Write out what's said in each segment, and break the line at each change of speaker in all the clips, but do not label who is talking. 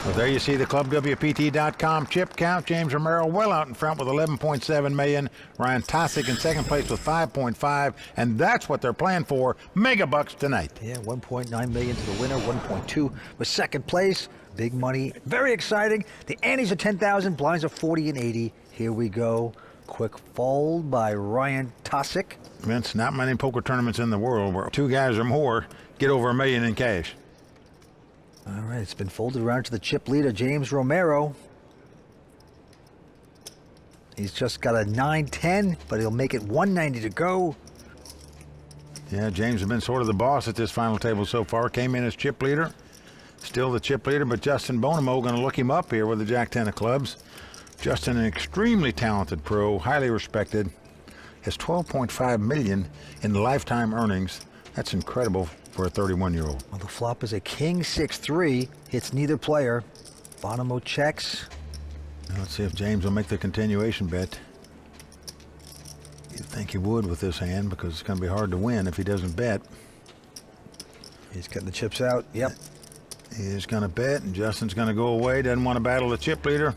Well, there you see the ClubWPT.com chip count. James Romero well out in front with 11.7 million. Ryan Tosick in second place with 5.5, and that's what they're playing for. Mega bucks tonight.
Yeah, 1.9 million to the winner, 1.2 was second place. Big money, very exciting. The antes are 10,000, blinds are 40 and 80. Here we go. Quick fold by Ryan Tosick.
Vince, not many poker tournaments in the world where two guys or more get over $1 million in cash.
All right, it's been folded around to the chip leader, James Romero. He's just got a 9-10, but he'll make it 190 to go.
Yeah, James has been sort of the boss at this final table so far. Came in as chip leader. Still the chip leader, but Justin Bonomo going to look him up here with the Jack-10 of clubs. Justin, an extremely talented pro, highly respected, has 12.5 million in lifetime earnings. That's incredible for a 31-year-old.
Well, the flop is a king 6-3, hits neither player. Bonomo checks.
Now let's see if James will make the continuation bet. You'd think he would with this hand because it's going to be hard to win if he doesn't bet.
He's getting the chips out. Yep.
He is going to bet, and Justin's going to go away. Doesn't want to battle the chip leader.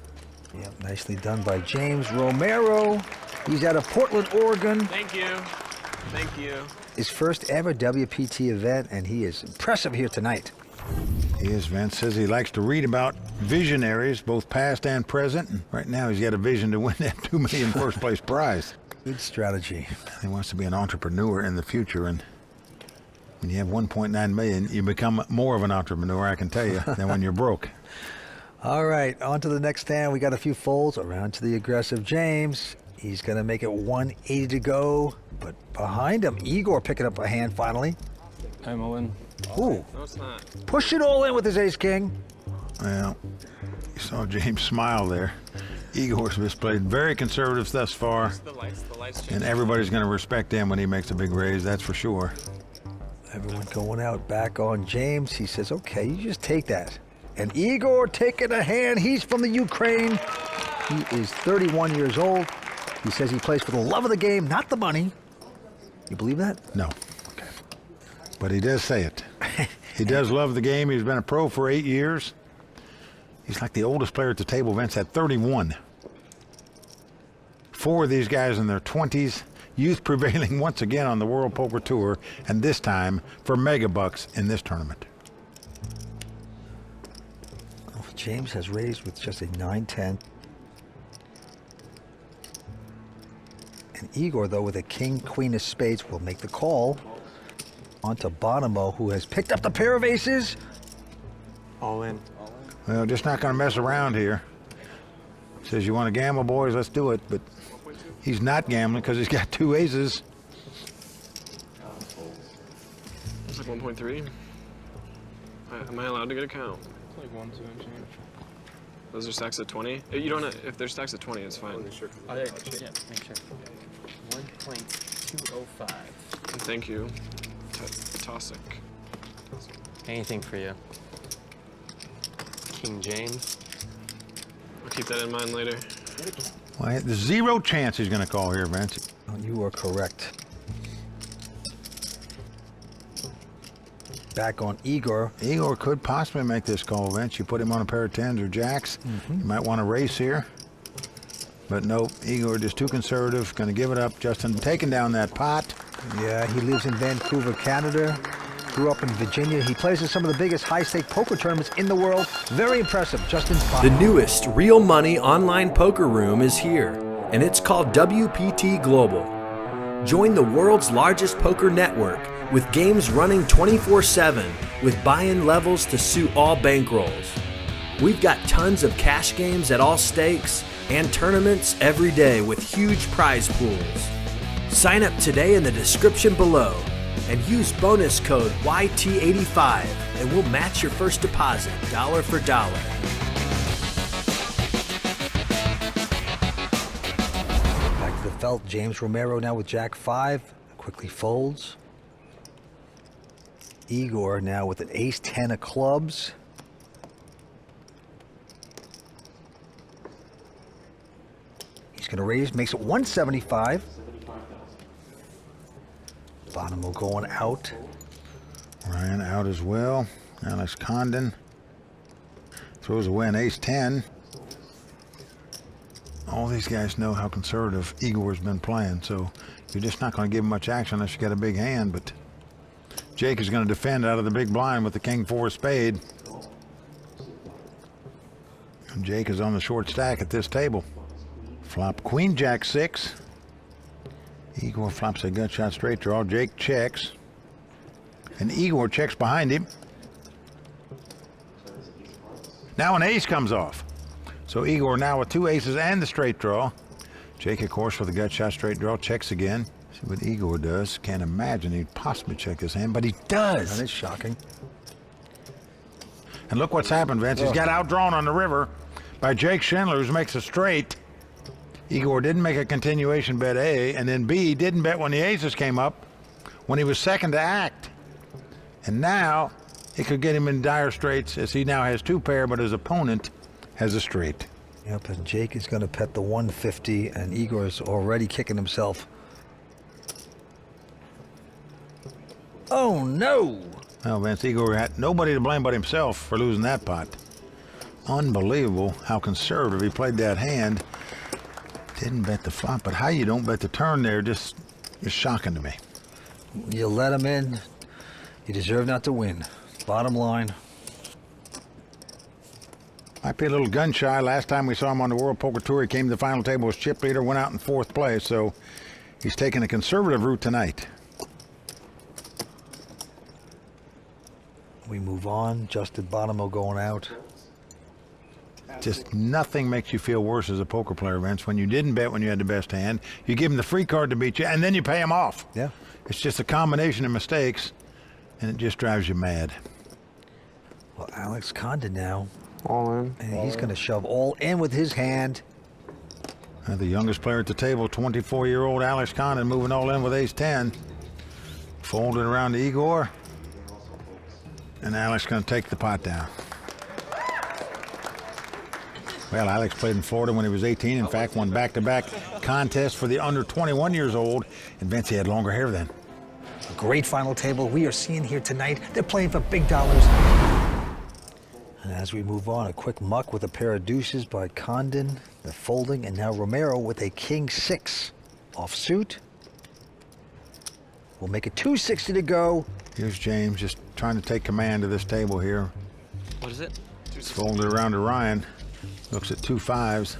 Yep, nicely done by James Romero. He's out of Portland, Oregon.
Thank you. Thank you.
His first ever WPT event, and he is impressive here tonight.
He is. Vince says he likes to read about visionaries, both past and present. And right now he's got a vision to win that $2 million first place prize.
Good strategy.
He wants to be an entrepreneur in the future, and when you have 1.9 million, you become more of an entrepreneur, I can tell you, than when you're broke.
All right, on to the next stand. We got a few folds around to the aggressive James. He's going to make it 180 to go, but behind him, Igor picking up a hand finally.
I'm all in.
Ooh,
No, it's not.
push it all in with his ace-king.
Well, you saw James smile there. Igor's just played very conservative thus far,
The lights change.
and everybody's going to respect him when he makes a big raise, that's for sure.
Everyone going out back on James. He says, okay, you just take that. And Igor taking a hand. He's from the Ukraine. He is 31 years old. He says he plays for the love of the game, not the money. You believe that?
No. Okay. But he does say it. He does love the game. He's been a pro for 8 years. He's like the oldest player at the table. Vince at 31. 4 of these guys in their 20s. Youth prevailing once again on the World Poker Tour, and this time for mega bucks in this tournament.
Well, James has raised with just a 9-10. And Igor, though, with a king, queen of spades, will make the call. On to Bonomo, who has picked up the pair of aces.
All in.
Well, just not going to mess around here. Says, you want to gamble, boys? Let's do it. But he's not gambling because he's got 2 aces.
It's like 1.3. Am I allowed to get a count?
It's like 1, 2, and change.
Those are stacks at 20. You don't. If they're stacks at 20, it's fine.
Oh, yeah, make sure. 1.205.
Thank you, Tosick.
Anything for you. King James.
I'll keep that in mind later.
Well, there's 0 chance he's going to call here, Vince.
You are correct. Back on Igor.
Igor could possibly make this call, Vince. You put him on a pair of 10s or jacks. You might want to race here. But no, Igor just too conservative. Going to give it up. Justin taking down that pot.
Yeah, he lives in Vancouver, Canada. Grew up in Virginia. He plays in some of the biggest high-stake poker tournaments in the world. Very impressive. Justin Bonomo.
The newest real money online poker room is here, and it's called WPT Global. Join the world's largest poker network with games running 24/7 with buy-in levels to suit all bankrolls. We've got tons of cash games at all stakes and tournaments every day with huge prize pools. Sign up today in the description below and use bonus code YT85 and we'll match your first deposit dollar for dollar.
Back to the felt. James Romero now with Jack 5. Quickly folds. Igor now with an ace-10 of clubs. He's going to raise, makes it 175. Bonomo going out.
Ryan out as well. Alex Condon Throws away an ace-10. All these guys know how conservative Igor's been playing, so you're just not going to give him much action unless you got a big hand. But Jake is going to defend out of the big blind with the king-4 spade. And Jake is on the short stack at this table. Flop queen jack 6. Igor flops a gut shot straight draw. Jake checks. And Igor checks behind him. Now an ace comes off. So Igor now with 2 aces and the straight draw. Jake, of course, with a gut shot straight draw, checks again. See what Igor does. Can't imagine he'd possibly check this hand, but he does.
That is shocking.
And look what's happened, Vince. He's got outdrawn on the river by Jake Shindler, who makes a straight. Igor didn't make a continuation bet A, and then B didn't bet when the aces came up, when he was second to act. And now it could get him in dire straits as he now has 2 pair, but his opponent has a straight.
Yep, and Jake is going to pet the 150, and Igor is already kicking himself. Oh, no!
Well, Vince, Igor had nobody to blame but himself for losing that pot. Unbelievable how conservative he played that hand. Didn't bet the flop, but how you don't bet the turn there just is shocking to me.
You let him in, you deserve not to win. Bottom line.
Might be a little gun shy. Last time we saw him on the World Poker Tour, he came to the final table as chip leader, went out in 4th place, so he's taking a conservative route tonight.
We move on. Justin Bonomo going out.
Just nothing makes you feel worse as a poker player, Vince, when you didn't bet when you had the best hand. You give him the free card to beat you, and then you pay him off.
Yeah.
It's just a combination of mistakes, and it just drives you mad.
Well, Alex Condon now.
All in.
And he's going to shove all in with his hand.
The youngest player at the table, 24-year-old Alex Condon, moving all in with ace-10. Folded around to Igor. And Alex going to take the pot down. Well, Alex played in Florida when he was 18. In fact, won back-to-back contests for the under 21 years old. And Vince, he had longer hair then.
A great final table we are seeing here tonight. They're playing for big dollars. And as we move on, a quick muck with a pair of deuces by Condon. They're folding, and now Romero with a king-6 offsuit. We'll make it 260 to go.
Here's James just trying to take command of this table here.
What is it?
It's folded around to Ryan. Looks at 2 5s.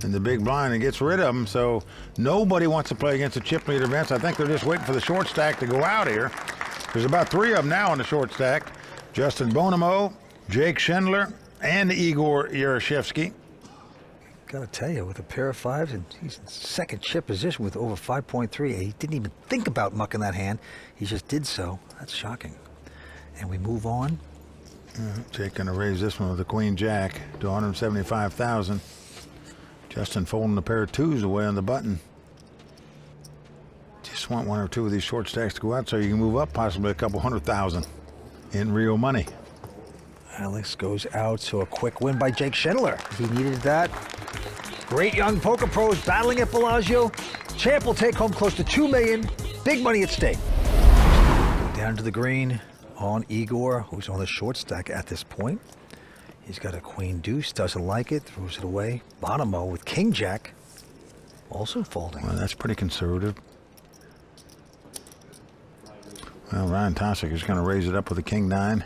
And the big blind and gets rid of them. So nobody wants to play against the chip leader, Vince. I think they're just waiting for the short stack to go out here. There's about 3 of them now on the short stack. Justin Bonomo, Jake Shindler, and Igor Yaroshevskyy.
Gotta tell you, with a pair of 5s, and he's in second chip position with over 5.3. He didn't even think about mucking that hand. He just did so. That's shocking. And we move on.
Jake gonna raise this one with the queen jack to 175,000. Justin folding a pair of 2s away on the button. Just want 1 or 2 of these short stacks to go out so you can move up possibly a couple 100,000 in real money.
Alex goes out, so a quick win by Jake Shindler. He needed that. Great young poker pros battling at Bellagio. Champ will take home close to $2 million. Big money at stake. Go down to the green on Igor, who's on the short stack at this point. He's got a queen deuce, doesn't like it, throws it away. Bonomo with king jack, also folding.
Well, that's pretty conservative. Well, Ryan Tosick is going to raise it up with a king 9.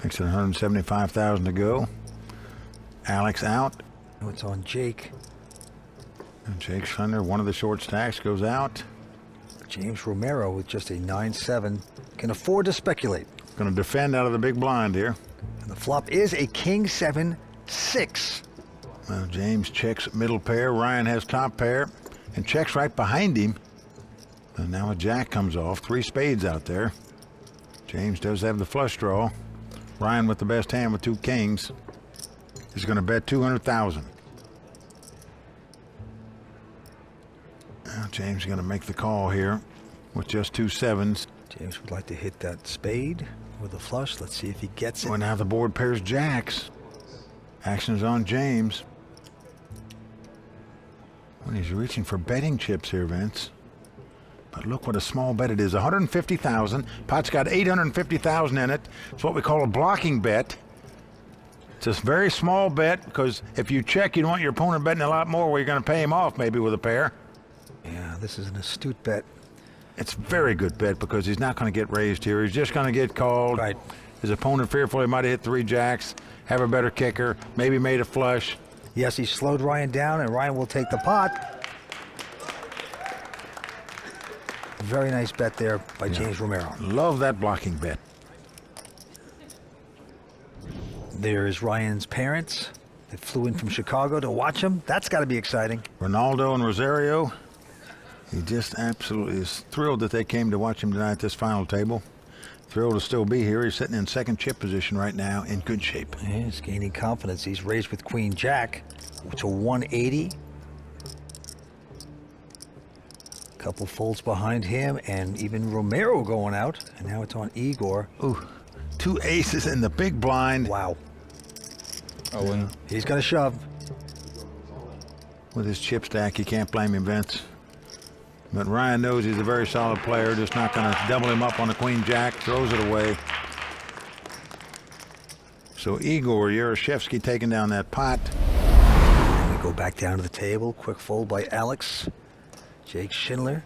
Makes it 175,000 to go. Alex out.
Now it's on Jake.
And Jake Shindler, one of the short stacks, goes out.
James Romero with just a 9-7 can afford to speculate.
Going to defend out of the big blind here.
And the flop is a king 7-6.
Well, James checks middle pair. Ryan has top pair and checks right behind him. And now a jack comes off. 3 spades out there. James does have the flush draw. Ryan with the best hand with 2 kings is going to bet 200,000. Now James is going to make the call here with just 2 7s.
James would like to hit that spade with a flush. Let's see if he gets it.
Well, now the board pairs jacks. Action is on James. When he's reaching for betting chips here, Vince. But look what a small bet it is, 150,000. Pot's got 850,000 in it. It's what we call a blocking bet. It's a very small bet because if you check, you don't want your opponent betting a lot more where you're going to pay him off maybe with a pair.
Yeah, this is an astute bet.
It's a very good bet because he's not going to get raised here. He's just going to get called.
Right.
His opponent fearful he might have hit 3 jacks, have a better kicker, maybe made a flush.
Yes, he slowed Ryan down, and Ryan will take the pot. Very nice bet there by James Romero.
Love that blocking bet.
There's Ryan's parents that flew in from Chicago to watch him. That's got to be exciting.
Ronaldo and Rosario. He just absolutely is thrilled that they came to watch him tonight at this final table. Thrilled to still be here. He's sitting in second chip position right now, in good shape.
Yeah, he's gaining confidence. He's raised with Queen Jack to 180. Couple folds behind him, and even Romero going out. And now it's on Igor.
Ooh, 2 aces in the big blind.
Wow.
Owen.
He's going to shove.
With his chip stack, you can't blame him, Vince. But Ryan knows he's a very solid player, just not going to double him up on the Queen Jack, throws it away. So Igor Yaroshevskyy taking down that pot.
And we go back down to the table. Quick fold by Alex. Jake Shindler.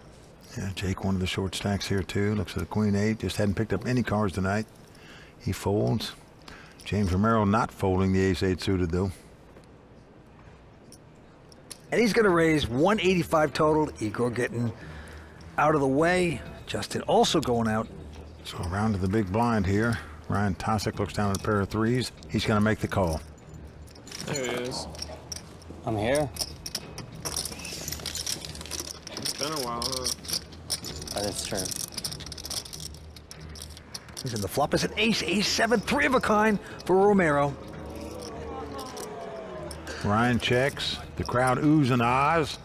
Yeah, Jake, one of the short stacks here too. Looks at the Queen 8, just hadn't picked up any cards tonight. He folds. James Romero not folding the ace 8 suited though.
And he's going to raise 185 total. Igor getting out of the way. Justin also going out.
So around to the big blind here. Ryan Tosick looks down at a pair of 3s. He's going to make the call.
There he is.
I'm here.
It's been a while, huh?
That is true.
He's in the flop. It's an ace, ace 7, 3 of a kind for Romero.
Ryan checks. The crowd oohs and ahs.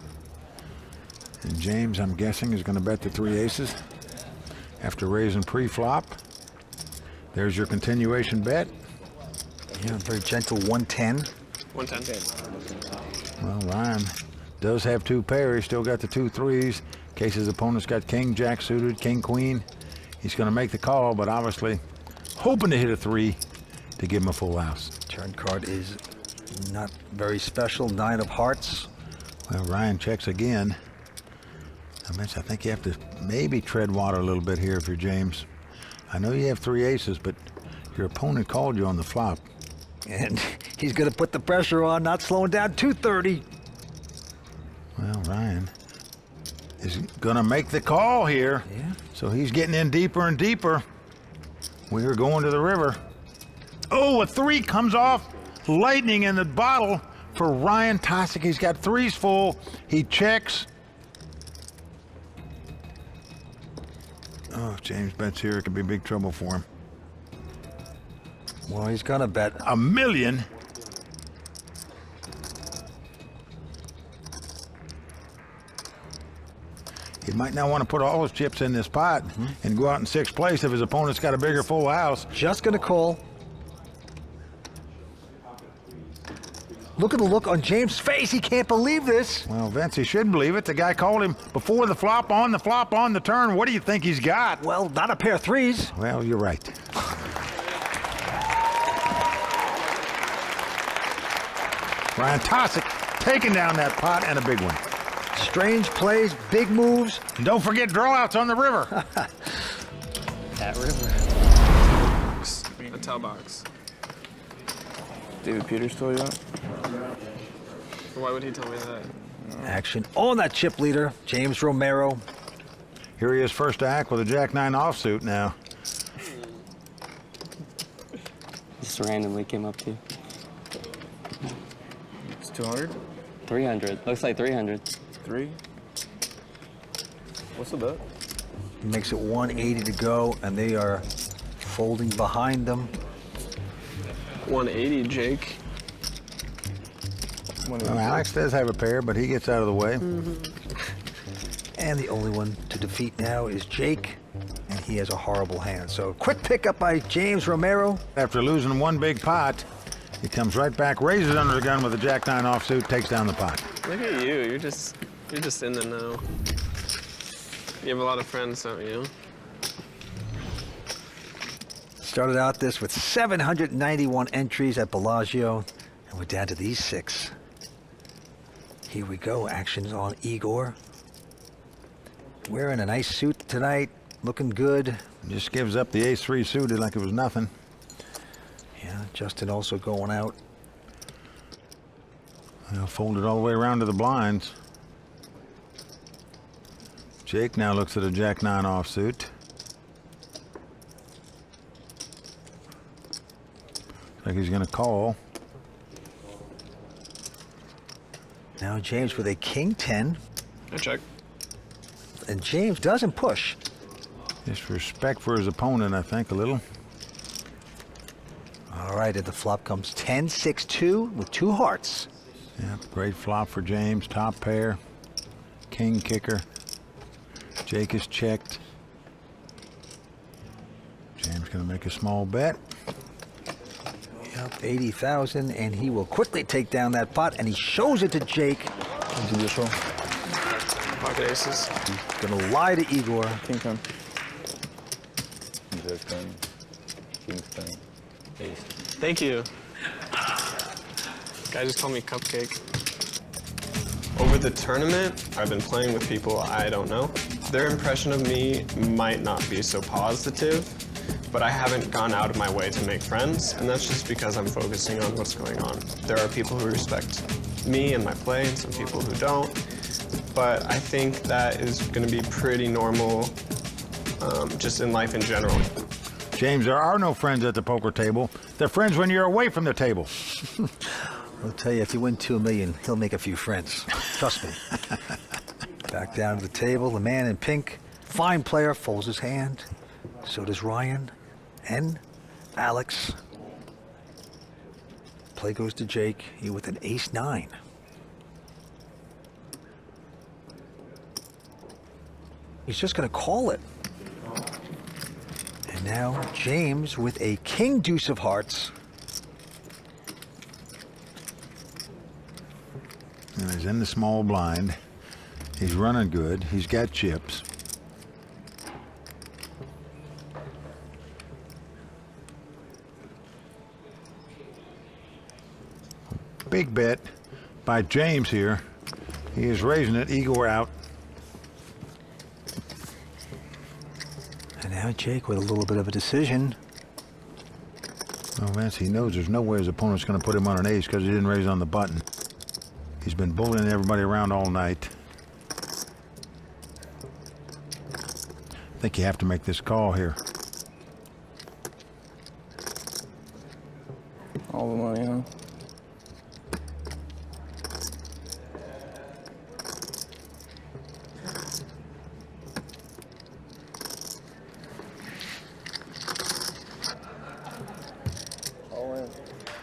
And James, I'm guessing, is going to bet the 3 aces after raising pre-flop. There's your continuation bet.
Yeah, very gentle 110.
110.
Well, Ryan does have 2 pairs. Still got the 2 3s. In case his opponent's got King Jack suited, King Queen. He's going to make the call, but obviously hoping to hit a 3 to give him a full house.
Turn card is not very special. 9 of hearts.
Well, Ryan checks again. I think you have to maybe tread water a little bit here if you're James. I know you have 3 aces, but your opponent called you on the flop.
And he's going to put the pressure on, not slowing down. 230.
Well, Ryan is going to make the call here.
Yeah.
So he's getting in deeper and deeper. We are going to the river. Oh, a 3 comes off. Lightning in the bottle for Ryan Tosick. He's got 3s full. He checks. Oh, if James bets here, it could be big trouble for him.
Well, he's going to bet.
$1 million. He might not want to put all his chips in this pot and go out in 6th place if his opponent's got a bigger full house.
Just going to call. Look at the look on James' face. He can't believe this.
Well, Vince, he should believe it. The guy called him before the flop on the turn. What do you think he's got?
Well, not a pair of 3s.
Well, you're right. Ryan Tosick taking down that pot and a big one.
Strange plays, big moves.
And don't forget drawouts on the river.
That river.
A towel box.
David Peters told you that?
Why would he tell me that?
Action on that chip leader, James Romero.
Here he is first to act with a Jack 9 offsuit now.
Just randomly came up to you.
It's 200?
300. Looks like 300.
3? What's the bet?
Makes it 180 to go, and they are folding behind them.
180, Jake.
Well, Alex does have a pair, but he gets out of the way.
And the only one to defeat now is Jake, and he has a horrible hand. So quick pickup by James Romero.
After losing 1 big pot, he comes right back, raises under the gun with a Jack 9 offsuit, takes down the pot.
Look at you. You're just in the know. You have a lot of friends, don't you?
started out this with 791 entries at Bellagio, and we're down to these 6. Here we go. Action's on Igor. Wearing a nice suit tonight, looking good.
Just gives up the ace-3 suited like it was nothing.
Yeah, Justin also going out.
Folded all the way around to the blinds. Jake now looks at a jack-9 offsuit. Like he's going to call.
Now James with a king-10.
I check.
And James doesn't push.
Just respect for his opponent, I think, a little.
All right, at the flop comes 10-6-2 with 2 hearts.
Yeah, great flop for James. Top pair. King kicker. Jake is checked. James going to make a small bet.
Yep, 80,000, and he will quickly take down that pot, and he shows it to Jake.
Pocket aces.
He's gonna lie to Igor.
King 10.
Jack 10, King 10, Ace.
Thank you. Guy just called me Cupcake. Over the tournament, I've been playing with people I don't know. Their impression of me might not be so positive, but I haven't gone out of my way to make friends, and that's just because I'm focusing on what's going on. There are people who respect me and my play, and some people who don't, but I think that is going to be pretty normal just in life in general.
James, there are no friends at the poker table. They're friends when you're away from the table.
I'll tell you, if you win $2 million, he'll make a few friends. Trust me. Back down to the table, the man in pink, fine player, folds his hand. So does Ryan and Alex. Play goes to Jake, he with an ace-9. He's just gonna call it. And now James with a king deuce of hearts.
And he's in the small blind. He's running good. He's got chips. Big bet by James here. He is raising it. Igor out.
And now Jake with a little bit of a decision.
Oh, Vance, he knows there's no way his opponent's going to put him on an ace because he didn't raise on the button. He's been bullying everybody around all night. I think you have to make this call here.
All the money, huh?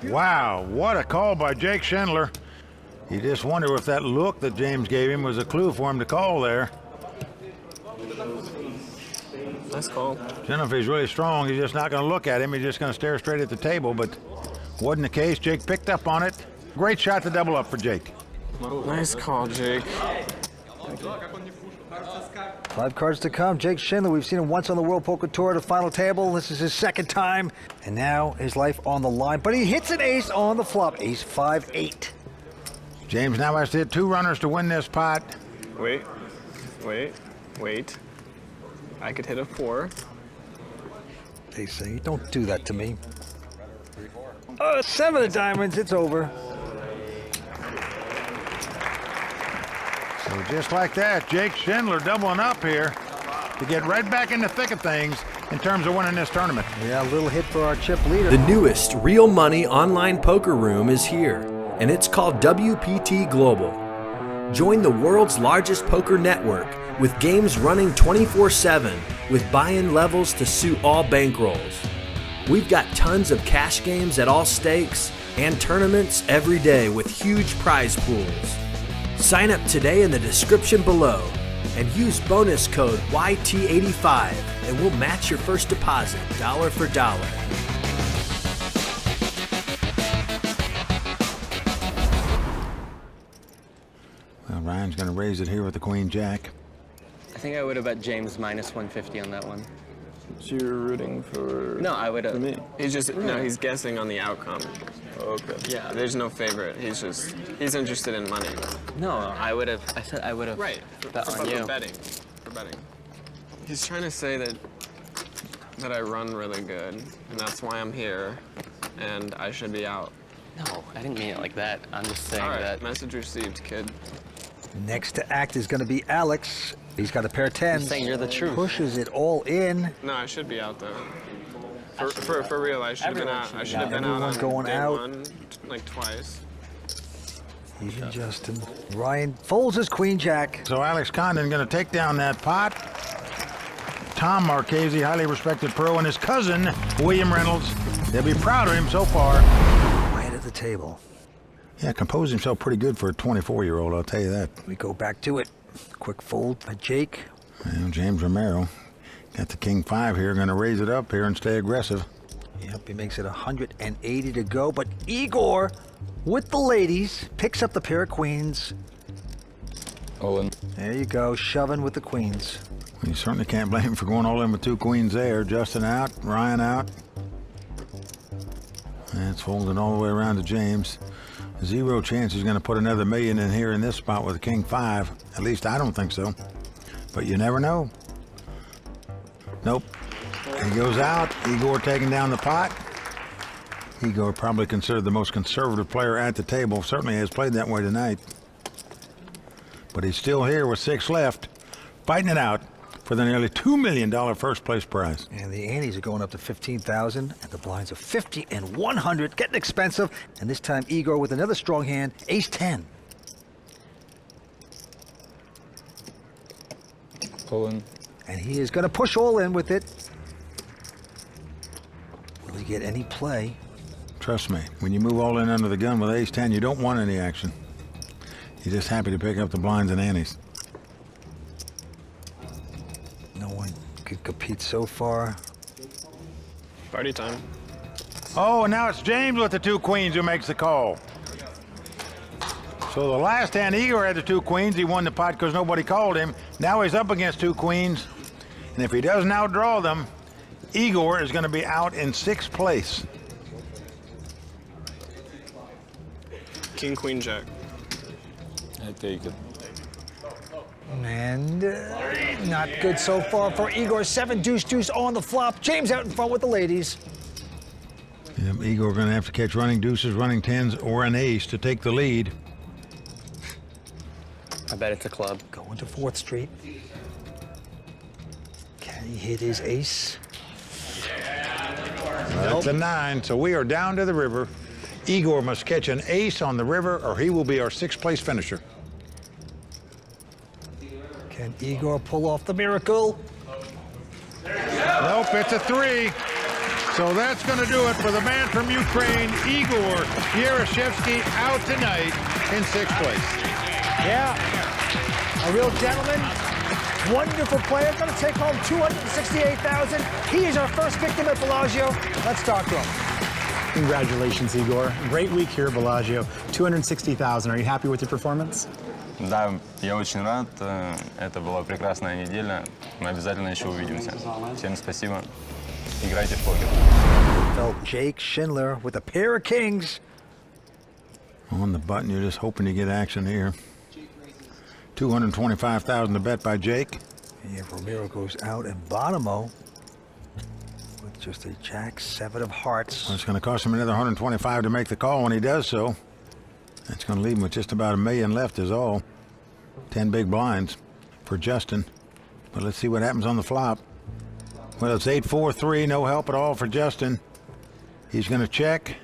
Wow, what a call by Jake Shindler. You just wonder if that look that James gave him was a clue for him to call there.
Nice call.
Shindler, if he's really strong, he's just not going to look at him. He's just going to stare straight at the table, but wasn't the case. Jake picked up on it. Great shot to double up for Jake.
Nice call, Jake.
5 cards to come. Jake Shindler, we've seen him once on the World Poker Tour at a final table. This is his 2nd time, and now his life on the line. But he hits an ace on the flop. Ace 5-8.
James now has to hit 2 runners to win this pot.
Wait. I could hit a 4.
They say, don't do that to me. 7 of diamonds, it's over.
So just like that, Jake Shindler doubling up here to get right back in the thick of things in terms of winning this tournament.
Yeah, a little hit for our chip leader.
The newest real money online poker room is here, and it's called WPT Global. Join the world's largest poker network with games running 24/7 with buy-in levels to suit all bankrolls. We've got tons of cash games at all stakes and tournaments every day with huge prize pools. Sign up today in the description below and use bonus code YT85 and we'll match your first deposit dollar for dollar.
Well, Ryan's going to raise it here with the Queen Jack.
I think I would have bet James minus 150 on that one.
So you're rooting for?
No, I would
For
have.
me.
He's just no. He's guessing on the outcome.
Okay.
Yeah, there's no favorite. He's interested in money.
No, I would have. I said I would have.
Right.
Bet on
For
you.
betting. For betting. He's trying to say that I run really good, and that's why I'm here, and I should be out.
No, I didn't mean it like that. I'm just saying
All right.
that.
Message received, kid.
Next to act is going to be Alex. He's got a pair of 10s.
saying you're the truth.
Pushes it all in.
No, I should be out though. For real, I should have been
Everyone
out.
should
I
be
should have
out.
been out
Everyone
on
going
day
out.
one, like twice.
Even Justin. Ryan folds his queen jack.
So Alex Condon going to take down that pot. Tom Marchese, highly respected pro, and his cousin, William Reynolds. They'll be proud of him so far.
Right at the table.
Yeah, composed himself pretty good for a 24-year-old, I'll tell you that.
We go back to it. Quick fold by Jake.
Well, James Romero got the king 5 here, going to raise it up here and stay aggressive.
Yep, he makes it 180 to go, but Igor, with the ladies, picks up the pair of queens.
All in.
There you go, shoving with the queens.
Well, you certainly can't blame him for going all in with 2 queens there. Justin out, Ryan out. And it's folding all the way around to James. 0 chance he's going to put another million in here in this spot with a king 5. At least I don't think so. But you never know. Nope. He goes out. Igor taking down the pot. Igor probably considered the most conservative player at the table. Certainly has played that way tonight. But he's still here with 6 left, fighting it out for the nearly $2 million first place prize.
And the antes are going up to 15,000, and the blinds are 50 and 100, getting expensive. And this time Igor with another strong hand, ace 10.
All in.
And he is going to push all in with it. Will he get any play?
Trust me, when you move all in under the gun with ace 10, you don't want any action. You're just happy to pick up the blinds and antes.
No one could compete so far.
Party time.
Oh, and now it's James with the 2 queens who makes the call. So the last hand, Igor had the 2 queens. He won the pot because nobody called him. Now he's up against 2 queens. And if he doesn't outdraw them, Igor is going to be out in 6th place.
King, queen, jack.
I take it.
And not good so far for Igor. 7 deuce deuce on the flop. James out in front with the ladies.
Yep, Igor going to have to catch running deuces, running 10s, or an ace to take the lead.
I bet it's a club.
Going to 4th Street. Can he hit his ace?
That's a 9, so we are down to the river. Igor must catch an ace on the river, or he will be our 6th place finisher.
Can Igor pull off the miracle?
Nope, it's a 3. So that's going to do it for the man from Ukraine, Igor Yaroshevskyy, out tonight in 6th place.
Yeah, a real gentleman, wonderful player, going to take home $268,000. He is our first victim at Bellagio. Let's talk to him.
Congratulations, Igor. Great week here at Bellagio. $260,000. Are you happy with your performance?
Да, я очень рад. Это была прекрасная неделя. Мы обязательно еще увидимся. Всем спасибо. Играйте в покер.
Felt Jake Schindler with a pair of kings.
On the button, you're just hoping to get action here. $225,000 to bet by Jake.
Yeah, Romero goes out, and Bonomo with just a jack 7 of hearts.
Well, it's going to cost him another $125 to make the call when he does so. That's going to leave him with just about $1 million left is all. 10 big blinds for Justin. But let's see what happens on the flop. Well, it's 8-4-3, no help at all for Justin. He's going to check.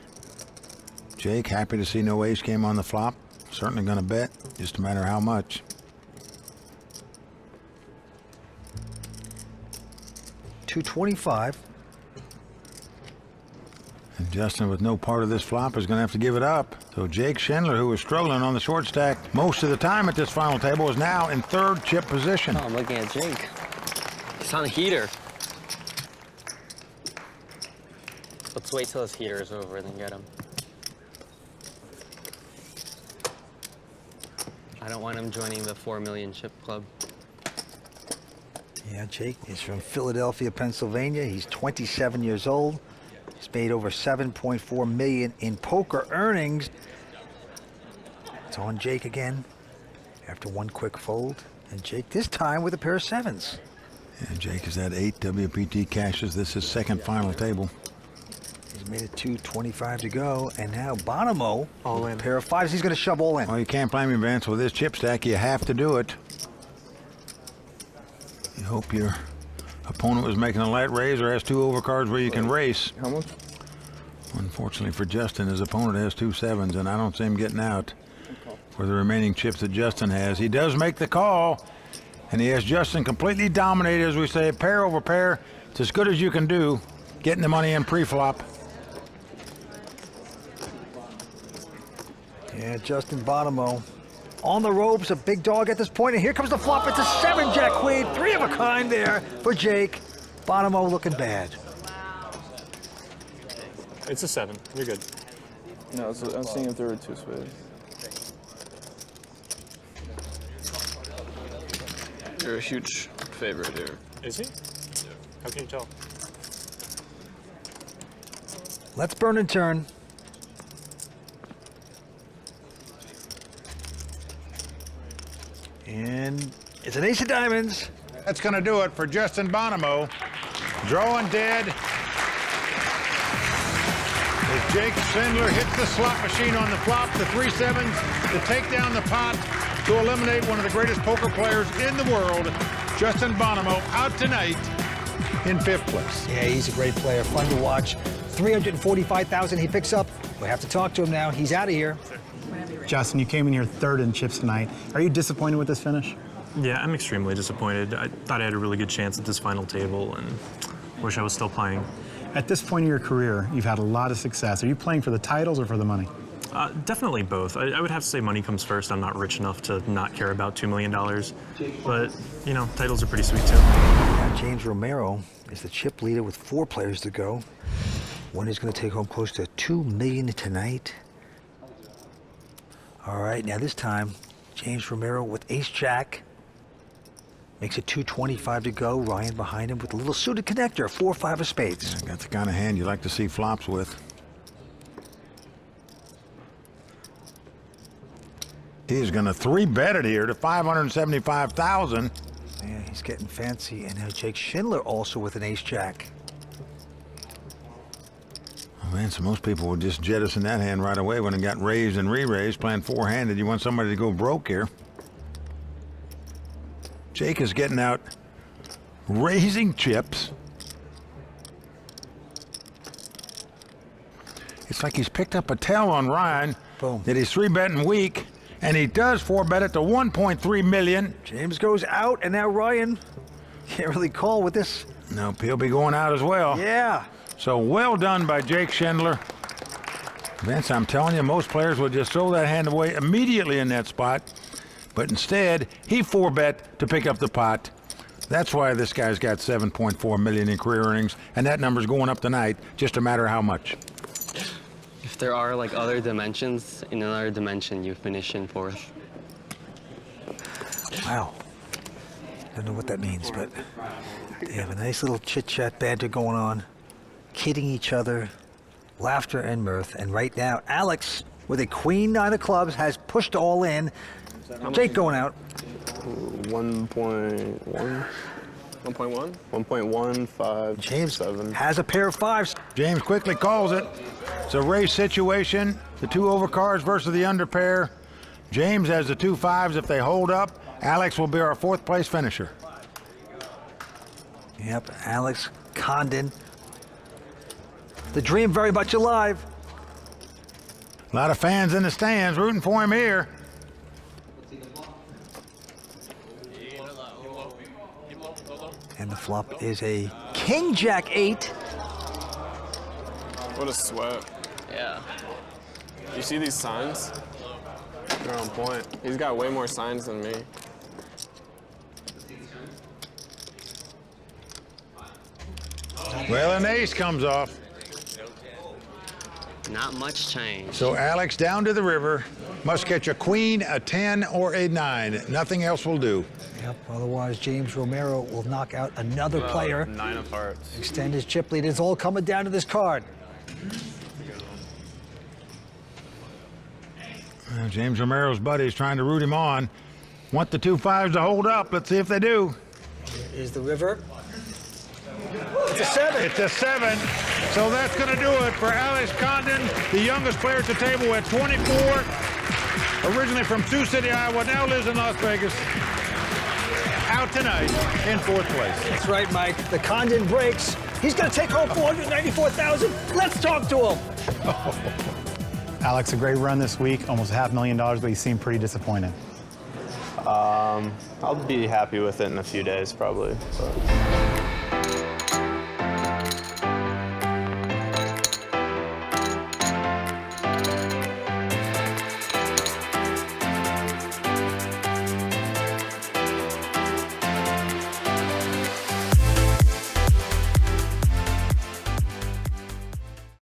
Jake, happy to see no ace came on the flop. Certainly going to bet, just a matter how much.
$225.
And Justin, with no part of this flop, is going to have to give it up. So Jake Schindler, who was struggling on the short stack most of the time at this final table, is now in 3rd chip position.
Oh, I'm looking at Jake. He's on a heater. Let's wait till his heater is over and then get him. I don't want him joining the 4 million chip club.
Yeah, Jake is from Philadelphia, Pennsylvania. He's 27 years old. He's made over $7.4 million in poker earnings. It's on Jake again after one quick fold. And Jake this time with a pair of sevens.
And Jake has had 8 WPT cashes. This is second final table.
He's made it 2:25 to go. And now Bonomo,
All
with
in.
a pair of fives. He's going to shove all in.
Well, you can't blame him, Vance. With this chip stack, you have to do it. You hope your opponent was making a light raise or has 2 overcards where you can race.
How much?
Unfortunately for Justin, his opponent has 2 sevens, and I don't see him getting out for the remaining chips that Justin has. He does make the call, and he has Justin completely dominated, as we say, pair over pair. It's as good as you can do, getting the money in pre-flop.
Yeah, Justin Bonomo on the ropes, a big dog at this point, and here comes the flop. It's a 7-jack queen, 3 of a kind there for Jake. Bonomo looking bad.
It's a 7. You're good.
No, so I'm seeing if there were 2 spades.
You're a huge favorite here.
Is he? How can you tell?
Let's burn and turn. And it's an ace of diamonds.
That's going to do it for Justin Bonomo. Drawing dead. As Jake Shindler hits the slot machine on the flop, the 3 sevens to take down the pot to eliminate one of the greatest poker players in the world, Justin Bonomo, out tonight in 5th place.
Yeah, he's a great player, fun to watch. 345,000 he picks up. We have to talk to him now. He's out of here.
Justin, you came in here 3rd in chips tonight. Are you disappointed with this finish?
Yeah, I'm extremely disappointed. I thought I had a really good chance at this final table and wish I was still playing.
At this point in your career, you've had a lot of success. Are you playing for the titles or for the money?
Definitely both. I would have to say money comes first. I'm not rich enough to not care about $2 million. But, you know, titles are pretty sweet too.
Now James Romero is the chip leader with 4 players to go. One is going to take home close to $2 million tonight. All right, now this time, James Romero with ace-jack. Makes it 2:25 to go. Ryan behind him with a little suited connector, 4-5 of spades.
That's the kind of hand you like to see flops with. He's going to 3-bet it here to 575,000.
Yeah, he's getting fancy. And now Jake Shindler also with an ace-jack.
Oh, man, so most people would just jettison that hand right away when it got raised and re-raised, playing 4-handed. You want somebody to go broke here. Jake is getting out, raising chips. It's like he's picked up a tell on Ryan.
Boom.
That he's 3-betting weak, and he does 4-bet it to 1.3 million.
James goes out, and now Ryan can't really call with this.
Nope, he'll be going out as well.
Yeah.
So well done by Jake Shindler. Vince, I'm telling you, most players would just throw that hand away immediately in that spot. But instead, he 4-bet to pick up the pot. That's why this guy's got 7.4 million in career earnings, and that number's going up tonight, just a matter of how much.
If there are like other dimensions, in another dimension you finish in 4th.
Wow. Don't know what that means, but they have a nice little chit-chat banter going on, kidding each other, laughter and mirth. And right now, Alex, with a queen 9 of clubs, has pushed all in. Jake going out.
1.1? 1.1? 1.15.
James
7.
has a pair of 5s.
James quickly calls it. It's a race situation. The 2 overcards versus the under pair. James has the 2 5s. If they hold up, Alex will be our 4th place finisher.
Yep, Alex Condon. The dream very much alive.
A lot of fans in the stands rooting for him here.
And the flop is a King Jack 8.
What a sweat.
Yeah.
You see these signs? They're on point. He's got way more signs than me.
Well, an ace comes off.
Not much change.
So Alex down to the river, must catch a queen, a 10, or a 9. Nothing else will do.
Yep, otherwise James Romero will knock out another player.
9 of hearts.
Extend his chip lead. It's all coming down to this card.
James Romero's buddies trying to root him on. Want the 2 5s to hold up. Let's see if they do.
Is the river. It's a 7.
It's a 7. So that's going to do it for Alex Condon, the youngest player at the table at 24. Originally from Sioux City, Iowa, now lives in Las Vegas. Out tonight in 4th place.
That's right, Mike. The Condon breaks. He's going to take home $494,000. Let's talk to him.
Alex, a great run this week, almost $500,000, but you seem pretty disappointed.
I'll be happy with it in a few days, probably. But.